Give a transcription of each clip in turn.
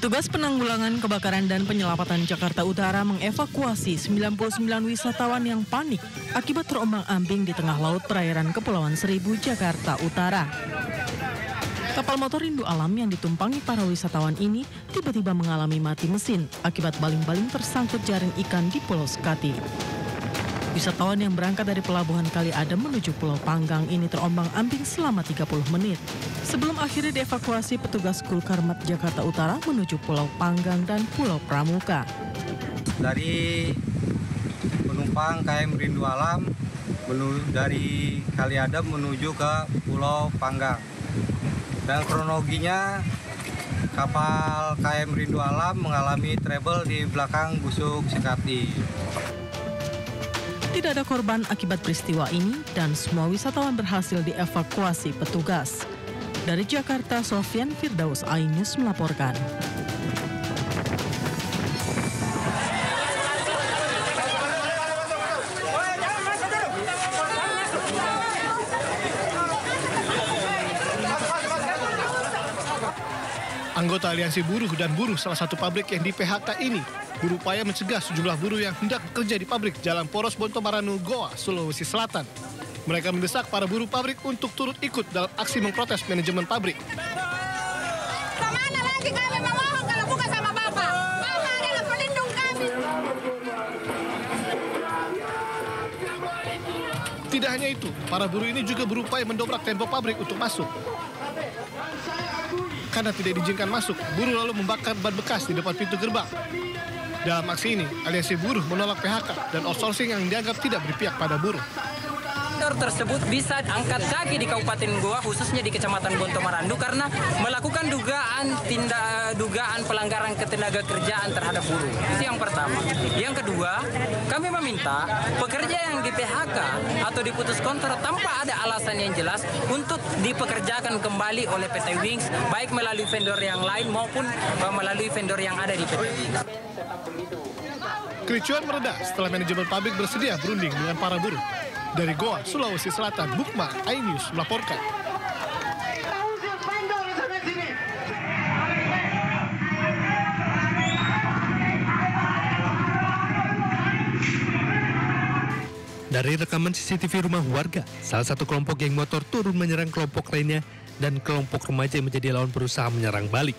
Petugas penanggulangan kebakaran dan penyelamatan Jakarta Utara mengevakuasi 99 wisatawan yang panik akibat terombang-ambing di tengah laut perairan Kepulauan Seribu, Jakarta Utara. Kapal motor Rindu Alam yang ditumpangi para wisatawan ini tiba-tiba mengalami mati mesin akibat baling-baling tersangkut jaring ikan di Pulau Sekati. Wisatawan yang berangkat dari Pelabuhan Kali Adem menuju Pulau Panggang ini terombang-ambing selama 30 menit. Sebelum akhirnya dievakuasi petugas Gulkarmat Jakarta Utara menuju Pulau Panggang dan Pulau Pramuka. Dari penumpang KM Rindu Alam dari Kali Adem menuju ke Pulau Panggang. Dan kronologinya kapal KM Rindu Alam mengalami trouble di belakang busuk Sekati. Tidak ada korban akibat peristiwa ini dan semua wisatawan berhasil dievakuasi petugas. Dari Jakarta, Sofyan Firdaus, iNews melaporkan. Anggota Aliansi Buruh dan Buruh salah satu pabrik yang di PHK ini berupaya mencegah sejumlah buruh yang hendak bekerja di pabrik Jalan Poros Bonto Maranu, Goa, Sulawesi Selatan. Mereka mendesak para buruh pabrik untuk turut ikut dalam aksi memprotes manajemen pabrik. Kemana lagi kami memohon kalau bukan sama Bapak? Bapak adalah pelindung kami. Tidak hanya itu, para buruh ini juga berupaya mendobrak tembok pabrik untuk masuk. Karena tidak diizinkan masuk, buruh lalu membakar ban bekas di depan pintu gerbang. Dalam aksi ini, Aliansi Buruh menolak PHK dan outsourcing yang dianggap tidak berpihak pada buruh. Tersebut bisa angkat kaki di Kabupaten Goa, khususnya di Kecamatan Bonto Marandu, karena melakukan dugaan pelanggaran ketenaga kerjaan terhadap buruh. Itu yang pertama. Yang kedua, kami meminta pekerja yang di PHK atau diputus kontrak tanpa ada alasan yang jelas untuk dipekerjakan kembali oleh PT Wings, baik melalui vendor yang lain maupun melalui vendor yang ada di PT Wings. Kericuan mereda setelah manajemen pabrik bersedia berunding dengan para buruh. Dari Goa, Sulawesi Selatan, Bukma, iNews melaporkan. Dari rekaman CCTV rumah warga, salah satu kelompok geng motor turun menyerang kelompok lainnya dan kelompok remaja yang menjadi lawan berusaha menyerang balik.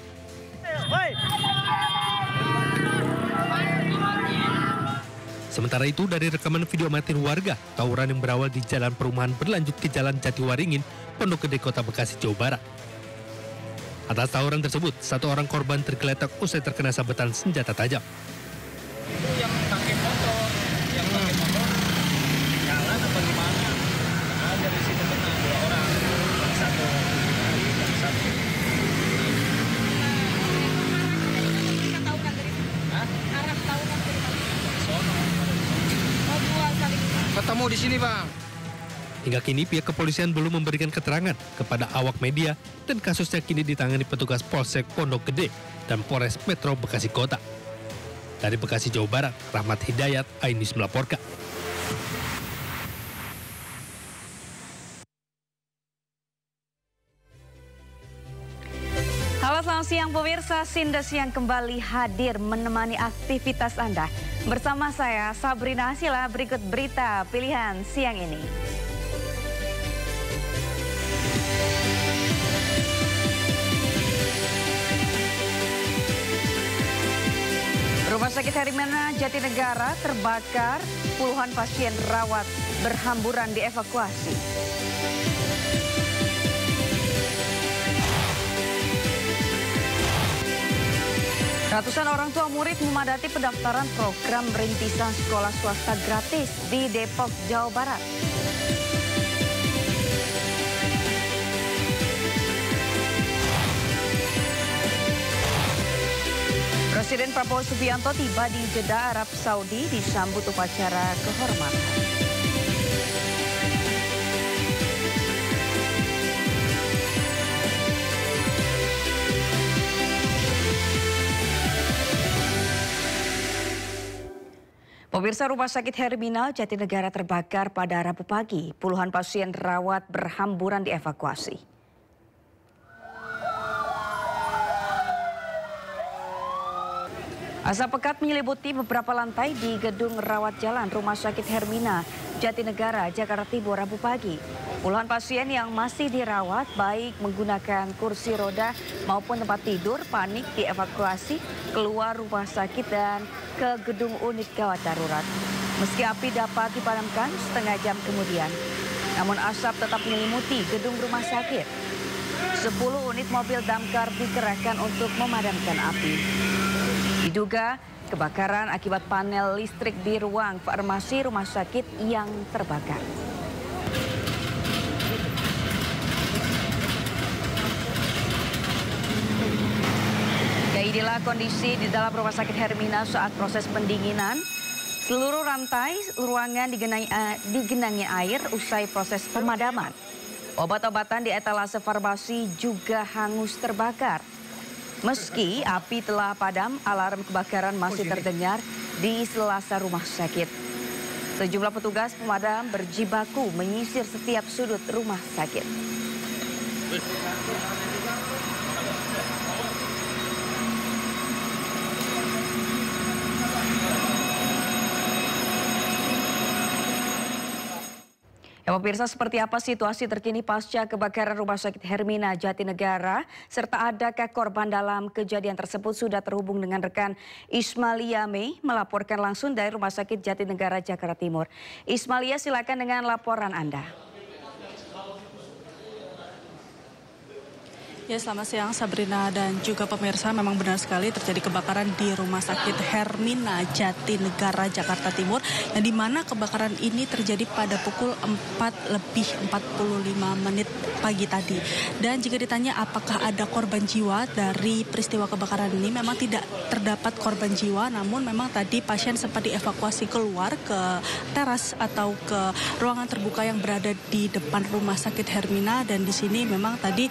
Sementara itu, dari rekaman video amatir warga, tawuran yang berawal di Jalan Perumahan berlanjut ke Jalan Jatiwaringin, Pondok Gede, Kota Bekasi, Jawa Barat. Atas tawuran tersebut, satu orang korban tergeletak usai terkena sabetan senjata tajam. Itu yang pakai motor, jalan apa gimana? Ada di situ betul 2 orang, yang satu. Kita tahu kan dari arah tahu kan dari Sono. Ketemu di sini, Bang. Hingga kini pihak kepolisian belum memberikan keterangan kepada awak media dan kasusnya kini ditangani petugas Polsek Pondok Gede dan Polres Metro Bekasi Kota. Dari Bekasi, Jawa Barat, Rahmat Hidayat, iNews melaporkan. Halo, selamat siang pemirsa. Sinda Siang kembali hadir menemani aktivitas Anda. Bersama saya Sabrina Hasila, berikut berita pilihan siang ini. Rumah Sakit Hermina Jatinegara terbakar, puluhan pasien rawat berhamburan dievakuasi. Ratusan orang tua murid memadati pendaftaran program rintisan sekolah swasta gratis di Depok, Jawa Barat. Presiden Prabowo Subianto tiba di Jeddah, Arab Saudi disambut upacara kehormatan. Pemirsa, Rumah Sakit Hermina Jatinegara terbakar pada Rabu pagi. Puluhan pasien rawat berhamburan dievakuasi. Asap pekat menyelimuti beberapa lantai di gedung rawat jalan Rumah Sakit Hermina, Jatinegara, Jakarta Timur, Rabu pagi. Puluhan pasien yang masih dirawat, baik menggunakan kursi roda maupun tempat tidur, panik dievakuasi keluar rumah sakit dan ke gedung unit gawat darurat. Meski api dapat dipadamkan setengah jam kemudian, namun asap tetap menyelimuti gedung rumah sakit. 10 unit mobil damkar dikerahkan untuk memadamkan api. Diduga kebakaran akibat panel listrik di ruang farmasi rumah sakit yang terbakar. Inilah kondisi di dalam rumah sakit Hermina saat proses pendinginan. Seluruh rantai ruangan digenangi air usai proses pemadaman. Obat-obatan di etalase farmasi juga hangus terbakar. Meski api telah padam, alarm kebakaran masih terdengar di selasar rumah sakit. Sejumlah petugas pemadam berjibaku menyisir setiap sudut rumah sakit. Ya, pemirsa, seperti apa situasi terkini pasca kebakaran Rumah Sakit Hermina Jatinegara serta adakah korban dalam kejadian tersebut? Sudah terhubung dengan rekan Ismalia Mei melaporkan langsung dari Rumah Sakit Jatinegara, Jakarta Timur. Ismalia, silakan dengan laporan Anda. Ya, selamat siang Sabrina dan juga pemirsa. Memang benar sekali terjadi kebakaran di Rumah Sakit Hermina Jatinegara, Jakarta Timur, yang dimana kebakaran ini terjadi pada pukul 4:45 pagi tadi. Dan jika ditanya apakah ada korban jiwa dari peristiwa kebakaran ini, memang tidak terdapat korban jiwa, namun memang tadi pasien sempat dievakuasi keluar ke teras atau ke ruangan terbuka yang berada di depan Rumah Sakit Hermina. Dan di sini memang tadi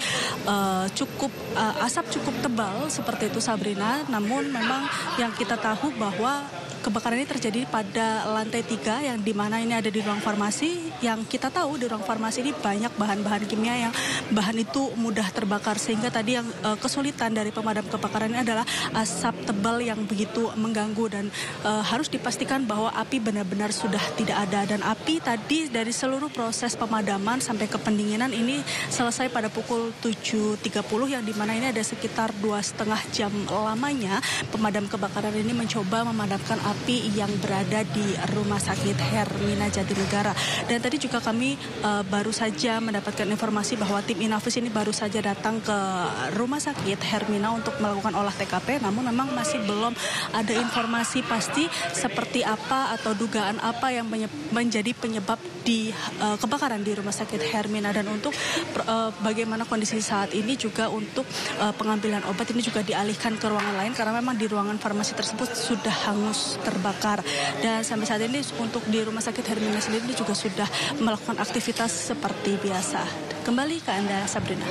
asap cukup tebal seperti itu, Sabrina. Namun memang yang kita tahu bahwa kebakaran ini terjadi pada lantai 3 yang dimana ini ada di ruang farmasi. Yang kita tahu di ruang farmasi ini banyak bahan-bahan kimia yang bahan itu mudah terbakar, sehingga tadi yang kesulitan dari pemadam kebakaran ini adalah asap tebal yang begitu mengganggu, dan harus dipastikan bahwa api benar-benar sudah tidak ada. Dan api tadi dari seluruh proses pemadaman sampai ke pendinginan ini selesai pada pukul 7.30, yang dimana ini ada sekitar 2,5 jam lamanya pemadam kebakaran ini mencoba memadamkan api yang berada di Rumah Sakit Hermina Jatinegara. Dan tadi juga kami baru saja mendapatkan informasi bahwa tim Inavis ini baru saja datang ke Rumah Sakit Hermina untuk melakukan olah TKP, namun memang masih belum ada informasi pasti seperti apa atau dugaan apa yang menjadi penyebab di kebakaran di Rumah Sakit Hermina. Dan untuk bagaimana kondisi saat ini juga untuk pengambilan obat ini juga dialihkan ke ruangan lain karena memang di ruangan farmasi tersebut sudah hangus terbakar. Dan sampai saat ini untuk di Rumah Sakit Hermina sendiri juga sudah melakukan aktivitas seperti biasa. Kembali ke Anda, Sabrina.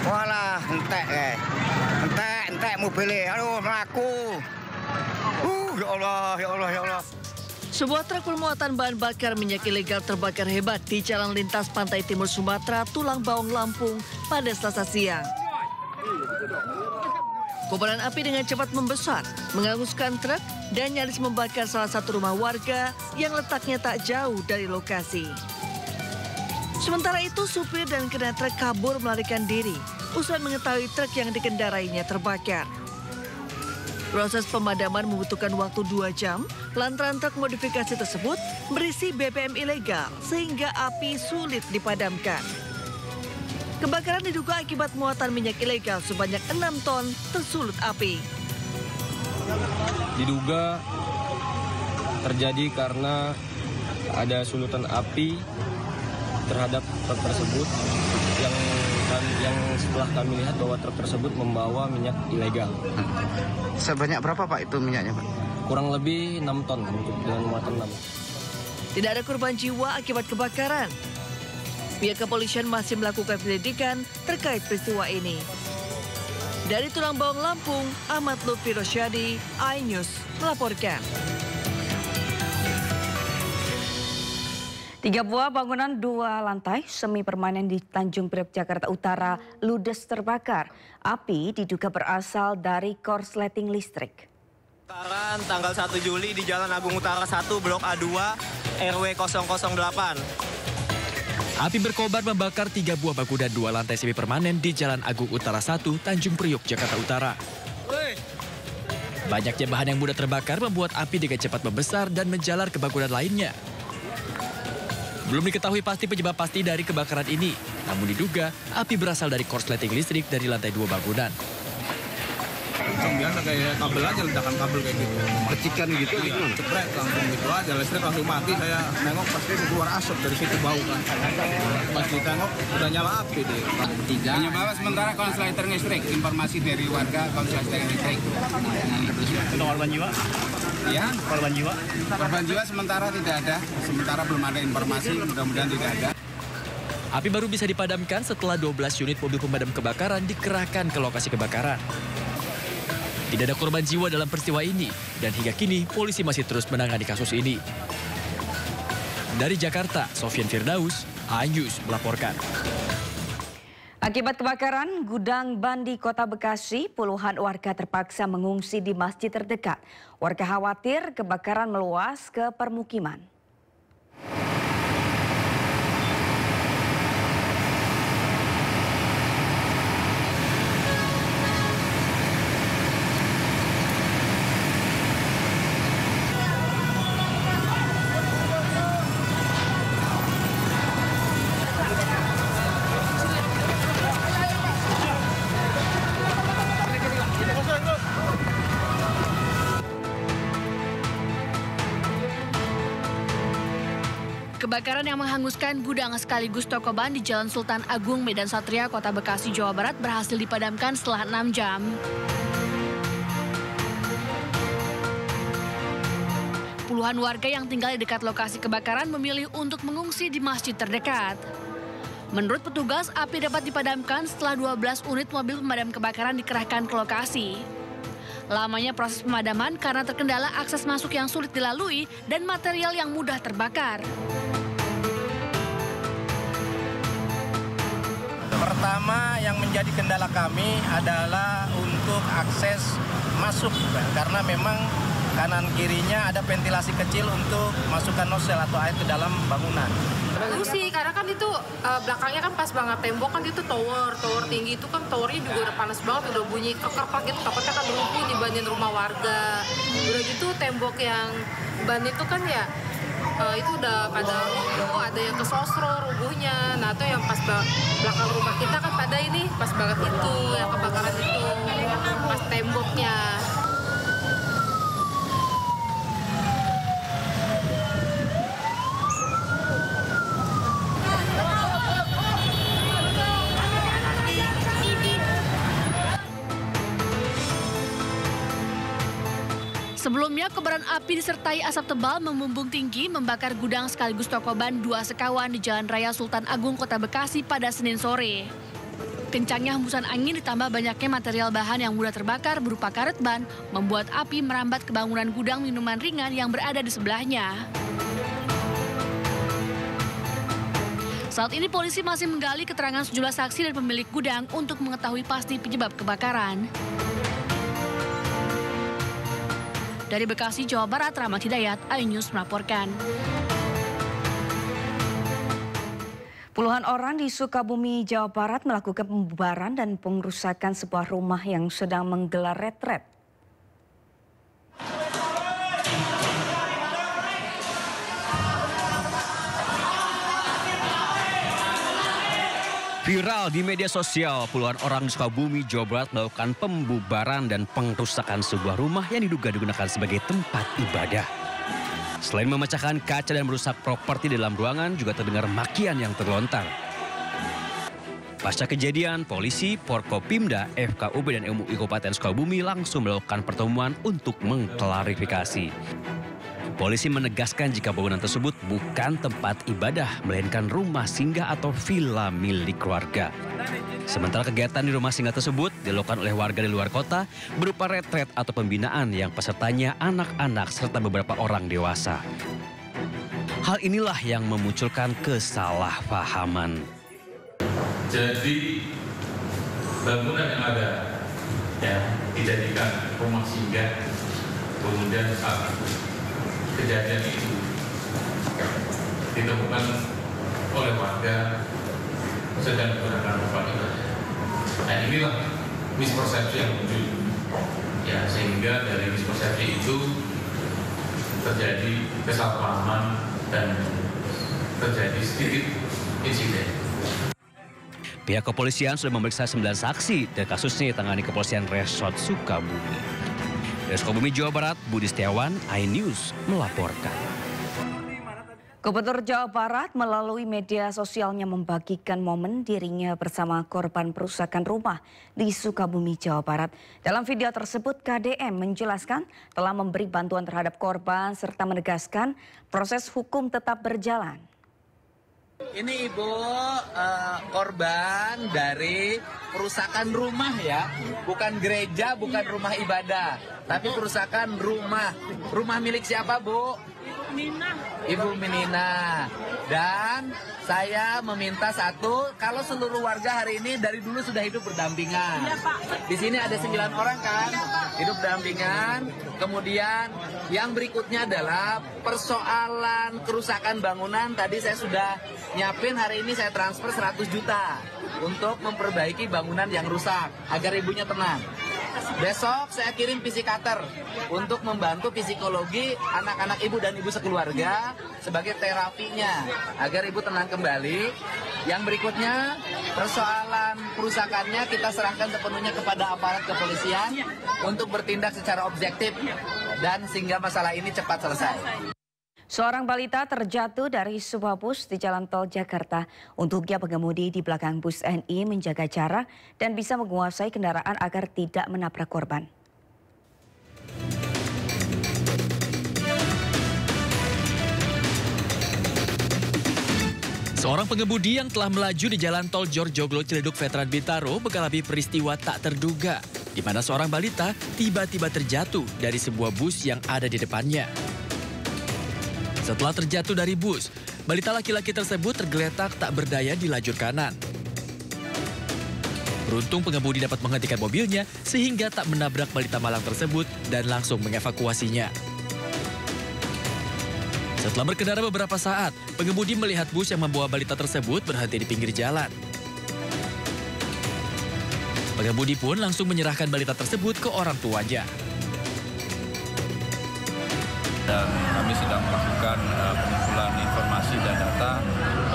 Walah, entek mobilnya, aduh melaku. Ya Allah, ya Allah, ya Allah. Sebuah truk bermuatan bahan bakar minyak ilegal terbakar hebat di jalan lintas pantai timur Sumatera, Tulang Bawang, Lampung pada Selasa siang. Kobaran api dengan cepat membesar, menghanguskan truk dan nyaris membakar salah satu rumah warga yang letaknya tak jauh dari lokasi. Sementara itu, supir dan kernet truk kabur melarikan diri usai mengetahui truk yang dikendarainya terbakar. Proses pemadaman membutuhkan waktu 2 jam lantaran truk modifikasi tersebut berisi BBM ilegal sehingga api sulit dipadamkan. Kebakaran diduga akibat muatan minyak ilegal sebanyak 6 ton tersulut api. Diduga terjadi karena ada sulutan api terhadap truk tersebut yang setelah kami lihat bahwa truk tersebut membawa minyak ilegal. Sebanyak berapa Pak itu minyaknya Pak? Kurang lebih 6 ton dengan muatan 6. Tidak ada korban jiwa akibat kebakaran. Pihak kepolisian masih melakukan penyelidikan terkait peristiwa ini. Dari Tulang Bawang Lampung, Ahmad Lutfi Rosyadi, iNews melaporkan. 3 buah bangunan 2 lantai semi permanen di Tanjung Priok, Jakarta Utara ludes terbakar. Api diduga berasal dari korsleting listrik. Tanggal 1 Juli di Jalan Agung Utara 1, Blok A2, RW 008. Api berkobar membakar 3 buah bangunan 2 lantai semi permanen di Jalan Agung Utara 1, Tanjung Priok, Jakarta Utara. Banyaknya bahan yang mudah terbakar membuat api dengan cepat membesar dan menjalar ke bangunan lainnya. Belum diketahui pasti penyebab pasti dari kebakaran ini, namun diduga api berasal dari korsleting listrik dari lantai 2 bangunan. Biasa kayak kabel aja, ledakan kabel kayak gitu. Kecikan gitu, cepret langsung gitu aja, listrik langsung mati. Saya nengok pasti keluar asap dari situ, bau kan. Pas ditengok udah nyala api deh. Penyebab sementara konsleting listrik, informasi dari warga konsleting listrik. Untuk korban jiwa? Ya, korban jiwa? Korban jiwa sementara tidak ada, sementara belum ada informasi, mudah-mudahan tidak ada. Api baru bisa dipadamkan setelah 12 unit mobil pemadam kebakaran dikerahkan ke lokasi kebakaran. Tidak ada korban jiwa dalam peristiwa ini, dan hingga kini polisi masih terus menangani kasus ini. Dari Jakarta, Sofyan Firdaus, iNews melaporkan. Akibat kebakaran gudang ban di Kota Bekasi, puluhan warga terpaksa mengungsi di masjid terdekat. Warga khawatir kebakaran meluas ke permukiman. Kebakaran yang menghanguskan gudang sekaligus toko ban di Jalan Sultan Agung, Medan Satria, Kota Bekasi, Jawa Barat berhasil dipadamkan setelah 6 jam. Puluhan warga yang tinggal di dekat lokasi kebakaran memilih untuk mengungsi di masjid terdekat. Menurut petugas, api dapat dipadamkan setelah 12 unit mobil pemadam kebakaran dikerahkan ke lokasi. Lamanya proses pemadaman karena terkendala akses masuk yang sulit dilalui dan material yang mudah terbakar. Pertama yang menjadi kendala kami adalah untuk akses masuk, karena memang kanan kirinya ada ventilasi kecil untuk masukkan nozzle atau air ke dalam bangunan. Sih, karena kan itu belakangnya kan pas banget tembok kan itu tower tinggi itu kan towernya juga udah panas banget, udah bunyi kekerpak gitu, takutnya kan lumpuh dibanding rumah warga. Udah gitu tembok yang ban itu kan ya itu udah pada rubuh, ada yang kesosro rubuhnya. Nah itu yang pas belakang rumah kita kan pada ini pas banget itu yang kebakaran itu pas temboknya. Sebelumnya, kobaran api disertai asap tebal membumbung tinggi membakar gudang sekaligus toko ban 2 sekawan di Jalan Raya Sultan Agung, Kota Bekasi pada Senin sore. Kencangnya hembusan angin ditambah banyaknya material bahan yang mudah terbakar berupa karet ban membuat api merambat ke bangunan gudang minuman ringan yang berada di sebelahnya. Saat ini polisi masih menggali keterangan sejumlah saksi dan pemilik gudang untuk mengetahui pasti penyebab kebakaran. Dari Bekasi, Jawa Barat, Rahmat Hidayat, iNews melaporkan. Puluhan orang di Sukabumi, Jawa Barat melakukan pembubaran dan pengrusakan sebuah rumah yang sedang menggelar retret. Viral di media sosial, puluhan orang di Sukabumi, Jawa Barat melakukan pembubaran dan pengrusakan sebuah rumah yang diduga digunakan sebagai tempat ibadah. Selain memecahkan kaca dan merusak properti dalam ruangan, juga terdengar makian yang terlontar. Pasca kejadian, polisi, Porkopimda, FKUB dan MUI Kabupaten Sukabumi langsung melakukan pertemuan untuk mengklarifikasi. Polisi menegaskan jika bangunan tersebut bukan tempat ibadah, melainkan rumah singgah atau villa milik keluarga. Sementara kegiatan di rumah singgah tersebut dilakukan oleh warga di luar kota berupa retret atau pembinaan yang pesertanya anak-anak serta beberapa orang dewasa. Hal inilah yang memunculkan kesalahpahaman. Jadi bangunan yang ada ya dijadikan rumah singgah, kemudian saat kejadian itu ditemukan oleh warga sedang menggunakan rumah ibadah. Nah inilah mispersepsi yang muncul, ya sehingga dari mispersepsi itu terjadi kesalahpahaman dan terjadi sedikit insiden. Pihak kepolisian sudah memeriksa 9 saksi dan kasusnya ditangani Kepolisian Resort Sukabumi. Dari Sukabumi, Jawa Barat, Budi Setiawan, iNews melaporkan. Gubernur Jawa Barat melalui media sosialnya membagikan momen dirinya bersama korban perusakan rumah di Sukabumi, Jawa Barat. Dalam video tersebut, KDM menjelaskan telah memberi bantuan terhadap korban serta menegaskan proses hukum tetap berjalan. Ini Ibu korban dari perusakan rumah ya, bukan gereja, bukan rumah ibadah, tapi perusakan rumah. Rumah milik siapa Bu? Ibu Minina. Dan saya meminta satu, kalau seluruh warga hari ini dari dulu sudah hidup berdampingan. Iya, Pak. Di sini ada 9 orang kan, hidup berdampingan. Kemudian yang berikutnya adalah persoalan kerusakan bangunan. Tadi saya sudah nyiapin, hari ini saya transfer 100 juta untuk memperbaiki bangunan yang rusak agar ibunya tenang. Besok saya kirim psikater untuk membantu psikologi anak-anak ibu dan ibu sekeluarga sebagai terapinya agar ibu tenang kembali. Yang berikutnya persoalan perusakannya kita serahkan sepenuhnya kepada aparat kepolisian untuk bertindak secara objektif dan sehingga masalah ini cepat selesai. Seorang balita terjatuh dari sebuah bus di Jalan Tol Jakarta. Untuknya pengemudi di belakang bus NI menjaga jarak dan bisa menguasai kendaraan agar tidak menabrak korban. Seorang pengemudi yang telah melaju di Jalan Tol Jorjoglo Ciledug Veteran Bintaro mengalami peristiwa tak terduga, di mana seorang balita tiba-tiba terjatuh dari sebuah bus yang ada di depannya. Setelah terjatuh dari bus, balita laki-laki tersebut tergeletak tak berdaya di lajur kanan. Beruntung pengemudi dapat menghentikan mobilnya sehingga tak menabrak balita malang tersebut dan langsung mengevakuasinya. Setelah berkendara beberapa saat, pengemudi melihat bus yang membawa balita tersebut berhenti di pinggir jalan. Pengemudi pun langsung menyerahkan balita tersebut ke orang tuanya. Dan kami sedang melakukan pengumpulan informasi dan data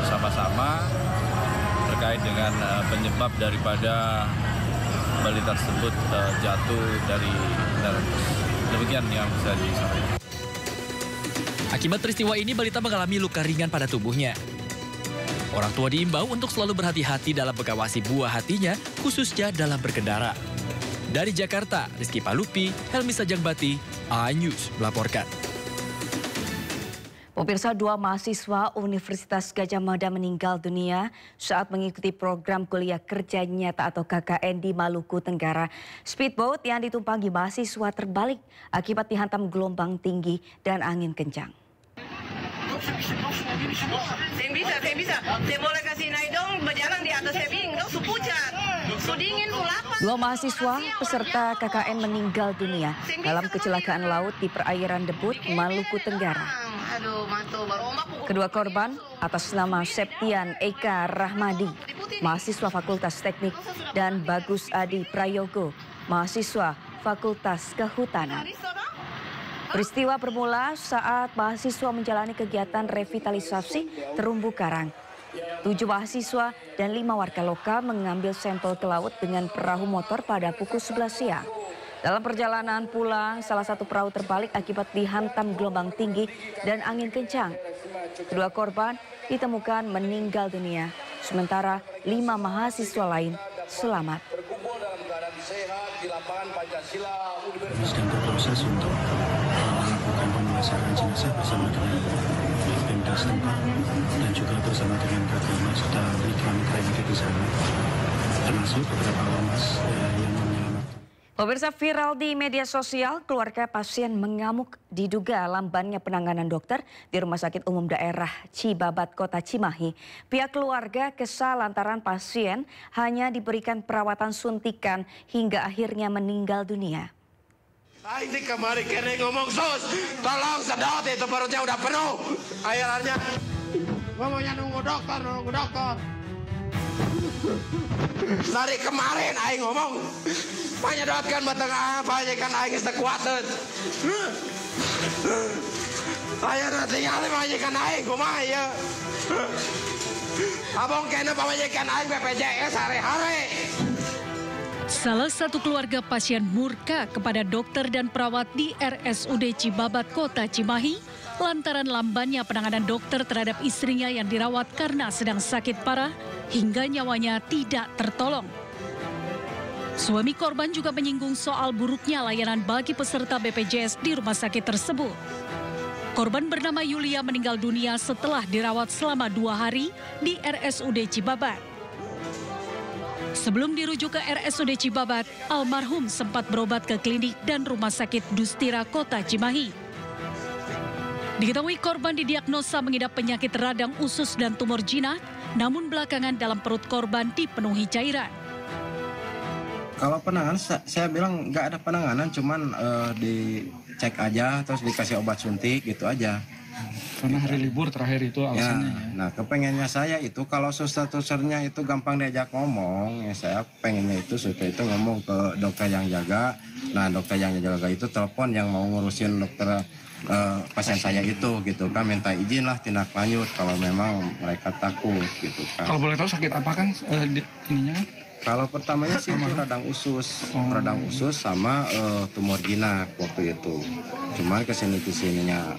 bersama-sama terkait dengan penyebab daripada balita tersebut jatuh dari kendaraan bus. Demikian yang bisa disampaikan. Akibat peristiwa ini, balita mengalami luka ringan pada tubuhnya. Orang tua diimbau untuk selalu berhati-hati dalam mengawasi buah hatinya, khususnya dalam berkendara. Dari Jakarta, Rizky Palupi, Helmi Sajangbati, iNews melaporkan. Pemirsa, 2 mahasiswa Universitas Gadjah Mada meninggal dunia saat mengikuti program kuliah kerja nyata atau KKN di Maluku Tenggara. Speedboat yang ditumpangi mahasiswa terbalik akibat dihantam gelombang tinggi dan angin kencang. Saya bisa. Saya boleh kasih naik dong, berjalan di atas tebing dong, supucat. Sudingin mulapa. 2 mahasiswa peserta KKN meninggal dunia dalam kecelakaan laut di perairan Debut, Maluku Tenggara. Kedua korban atas nama Septian Eka Rahmadi, mahasiswa Fakultas Teknik, dan Bagus Adi Prayogo, mahasiswa Fakultas Kehutanan. Peristiwa bermula saat mahasiswa menjalani kegiatan revitalisasi terumbu karang. 7 mahasiswa dan 5 warga lokal mengambil sampel ke laut dengan perahu motor pada pukul 11 siang. Dalam perjalanan pulang, salah satu perahu terbalik akibat dihantam gelombang tinggi dan angin kencang. Kedua korban ditemukan meninggal dunia, sementara 5 mahasiswa lain selamat. Berkumpul dalam keadaan sehat di lapangan. sedang berproses untuk melakukan pemulasaran jenazah bersama dengan Pemda setempat dan juga bersama dengan Pratama serta mitra-mitra yang ada di sana, termasuk beberapa ormas yang menyelamatkan. Pemirsa, viral di media sosial, keluarga pasien mengamuk diduga lambannya penanganan dokter di Rumah Sakit Umum Daerah Cibabat, Kota Cimahi. Pihak keluarga kesal lantaran pasien hanya diberikan perawatan suntikan hingga akhirnya meninggal dunia. Ini kemarin kena ngomong sus, tolong sedot itu perutnya udah penuh. Akhirnya ngomongnya nunggu dokter. Dari kemarin aing ngomong panyedotkan batang apa kan aing geus teu kuateun. Aya tinggal majikan aing kumaha ieu. Abang kena pamajikan aing BPJS hari-hari. Salah satu keluarga pasien murka kepada dokter dan perawat di RSUD Cibabat, Kota Cimahi, lantaran lambannya penanganan dokter terhadap istrinya yang dirawat karena sedang sakit parah hingga nyawanya tidak tertolong. Suami korban juga menyinggung soal buruknya layanan bagi peserta BPJS di rumah sakit tersebut. Korban bernama Yulia meninggal dunia setelah dirawat selama 2 hari di RSUD Cibabat. Sebelum dirujuk ke RSUD Cibabat, almarhum sempat berobat ke klinik dan rumah sakit Dustira Kota Cimahi. Diketahui korban didiagnosa mengidap penyakit radang usus dan tumor jinak, namun belakangan dalam perut korban dipenuhi cairan. Kalau penanganan, saya bilang nggak ada penanganan, cuman dicek aja, terus dikasih obat suntik gitu aja. Karena hari libur terakhir itu alasannya. Ya, nah kepengennya saya itu kalau susternya itu gampang diajak ngomong, ya saya pengennya itu suster itu ngomong ke dokter yang jaga. Nah dokter yang jaga itu telepon yang mau ngurusin dokter pasien saya itu gitu kan, minta izin lah tindak lanjut kalau memang mereka takut gitu kan. Kalau boleh tahu sakit apa kan ininya kan? Kalau pertamanya sih itu radang usus sama tumor jinak waktu itu. Cuman kesininya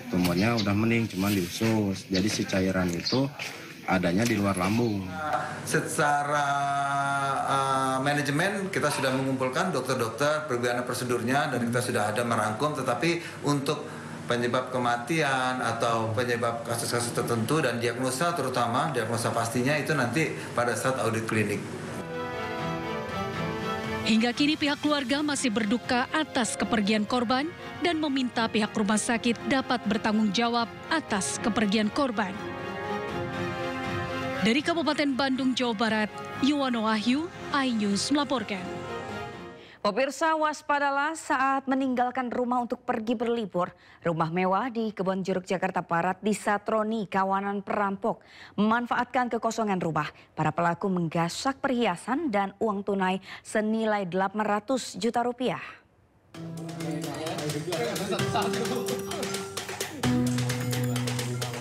tumornya udah mending, cuman di usus. Jadi si cairan itu adanya di luar lambung. Secara manajemen kita sudah mengumpulkan dokter-dokter perbedaan prosedurnya dan kita sudah ada merangkum, tetapi untuk penyebab kematian atau penyebab kasus-kasus tertentu dan diagnosa, terutama diagnosa pastinya itu nanti pada saat audit klinik. Hingga kini pihak keluarga masih berduka atas kepergian korban dan meminta pihak rumah sakit dapat bertanggung jawab atas kepergian korban. Dari Kabupaten Bandung, Jawa Barat, Yuwono Wahyu, iNews melaporkan. Pemirsa, waspadalah saat meninggalkan rumah untuk pergi berlibur. Rumah mewah di Kebonjeruk, Jakarta Barat disatroni kawanan perampok. Memanfaatkan kekosongan rumah, para pelaku menggasak perhiasan dan uang tunai senilai 800 juta rupiah.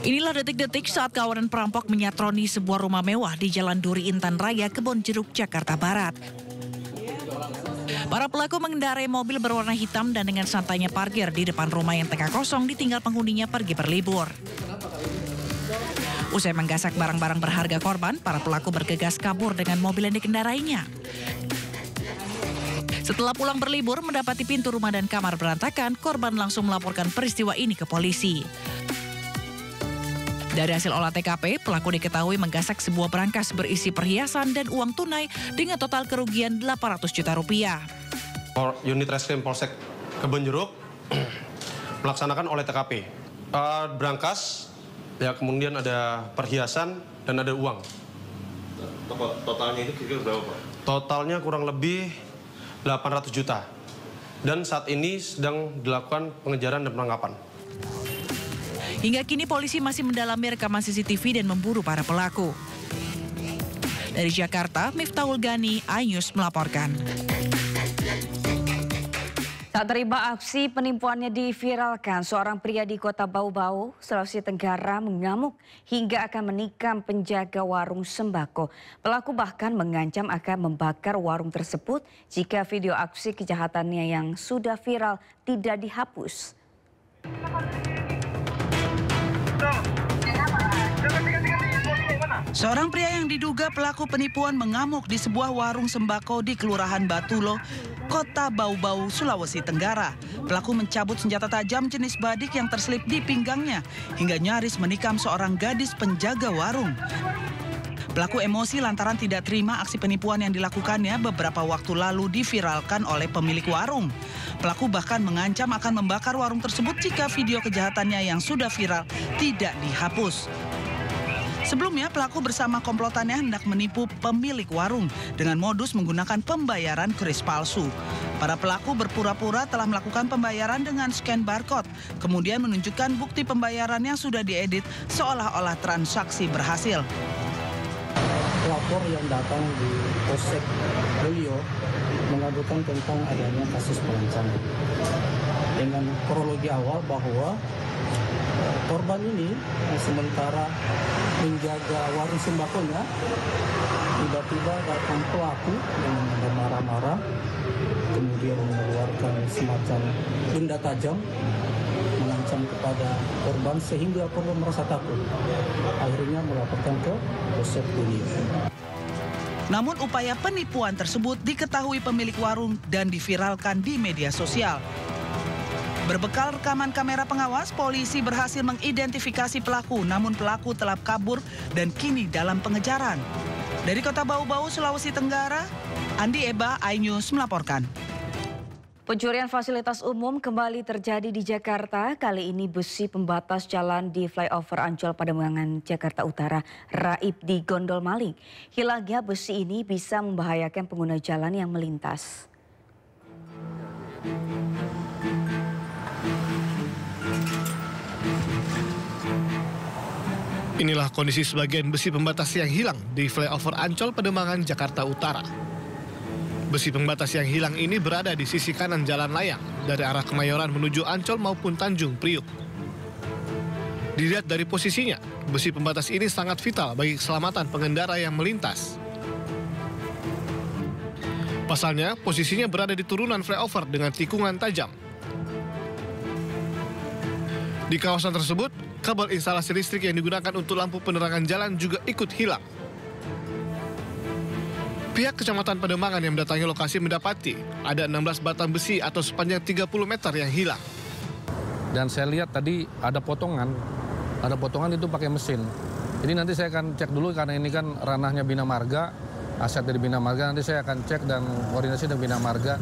Inilah detik-detik saat kawanan perampok menyatroni sebuah rumah mewah di Jalan Duri Intan Raya, Kebonjeruk, Jakarta Barat. Para pelaku mengendarai mobil berwarna hitam dan dengan santainya parkir di depan rumah yang tengah kosong ditinggal penghuninya pergi berlibur. Usai menggasak barang-barang berharga korban, para pelaku bergegas kabur dengan mobil yang dikendarainya. Setelah pulang berlibur mendapati pintu rumah dan kamar berantakan, korban langsung melaporkan peristiwa ini ke polisi. Dari hasil olah TKP, pelaku diketahui menggasak sebuah berangkas berisi perhiasan dan uang tunai dengan total kerugian 800 juta rupiah. Unit Reskrim Polsek Kebonjeruk melaksanakan olah TKP. Berangkas, ya kemudian ada perhiasan dan ada uang. Totalnya itu kira-kira berapa, Pak? Totalnya kurang lebih 800 juta. Dan saat ini sedang dilakukan pengejaran dan penangkapan. Hingga kini polisi masih mendalami rekaman CCTV dan memburu para pelaku. Dari Jakarta, Miftahul Gani, iNews melaporkan. Tak terima aksi penipuannya diviralkan, seorang pria di Kota Bau-Bau, Sulawesi Tenggara mengamuk hingga akan menikam penjaga warung sembako. Pelaku bahkan mengancam akan membakar warung tersebut jika video aksi kejahatannya yang sudah viral tidak dihapus. Seorang pria yang diduga pelaku penipuan mengamuk di sebuah warung sembako di Kelurahan Batulo, Kota Bau-Bau, Sulawesi Tenggara. Pelaku mencabut senjata tajam jenis badik yang terselip di pinggangnya hingga nyaris menikam seorang gadis penjaga warung. Pelaku emosi lantaran tidak terima aksi penipuan yang dilakukannya beberapa waktu lalu diviralkan oleh pemilik warung. Pelaku bahkan mengancam akan membakar warung tersebut jika video kejahatannya yang sudah viral tidak dihapus. Sebelumnya, pelaku bersama komplotannya hendak menipu pemilik warung dengan modus menggunakan pembayaran kris palsu. Para pelaku berpura-pura telah melakukan pembayaran dengan scan barcode, kemudian menunjukkan bukti pembayaran yang sudah diedit seolah-olah transaksi berhasil. Pelapor yang datang di Polsek Mulyo mengadukan tentang adanya kasus pengancaman. Dengan kronologi awal bahwa korban ini sementara menjaga warung sembakonya, tiba-tiba datang pelaku dengan marah-marah, kemudian mengeluarkan semacam benda tajam, mengancam kepada korban sehingga korban merasa takut. Akhirnya melaporkan ke Polsek Mulyo. Namun upaya penipuan tersebut diketahui pemilik warung dan diviralkan di media sosial. Berbekal rekaman kamera pengawas, polisi berhasil mengidentifikasi pelaku, namun pelaku telah kabur dan kini dalam pengejaran. Dari Kota Bau-Bau, Sulawesi Tenggara, Andi Eba, iNews melaporkan. Pencurian fasilitas umum kembali terjadi di Jakarta. Kali ini besi pembatas jalan di flyover Ancol Pademangan, Jakarta Utara, raib di gondol maling. Hilangnya besi ini bisa membahayakan pengguna jalan yang melintas. Inilah kondisi sebagian besi pembatas yang hilang di flyover Ancol Pademangan, Jakarta Utara. Besi pembatas yang hilang ini berada di sisi kanan jalan layang dari arah Kemayoran menuju Ancol maupun Tanjung Priuk. Dilihat dari posisinya, besi pembatas ini sangat vital bagi keselamatan pengendara yang melintas. Pasalnya, posisinya berada di turunan flyover dengan tikungan tajam. Di kawasan tersebut, kabel instalasi listrik yang digunakan untuk lampu penerangan jalan juga ikut hilang. Pihak Kecamatan Pademangan yang mendatangi lokasi mendapati ada 16 batang besi atau sepanjang 30 meter yang hilang. Dan saya lihat tadi ada potongan itu pakai mesin. Jadi nanti saya akan cek dulu karena ini kan ranahnya Bina Marga, aset dari Bina Marga, nanti saya akan cek dan koordinasi dengan Bina Marga.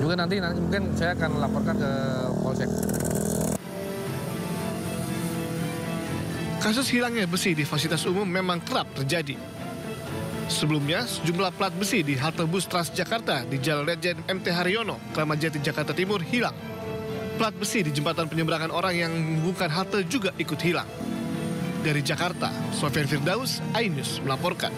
Juga nanti mungkin saya akan laporkan ke Polsek. Kasus hilangnya besi di fasilitas umum memang kerap terjadi. Sebelumnya, sejumlah plat besi di halte bus Transjakarta di Jalan Lejen MT Haryono, Kramat Jati, Jakarta Timur hilang. Plat besi di jembatan penyeberangan orang yang menghubungkan halte juga ikut hilang. Dari Jakarta, Sofyan Firdaus, iNews melaporkan.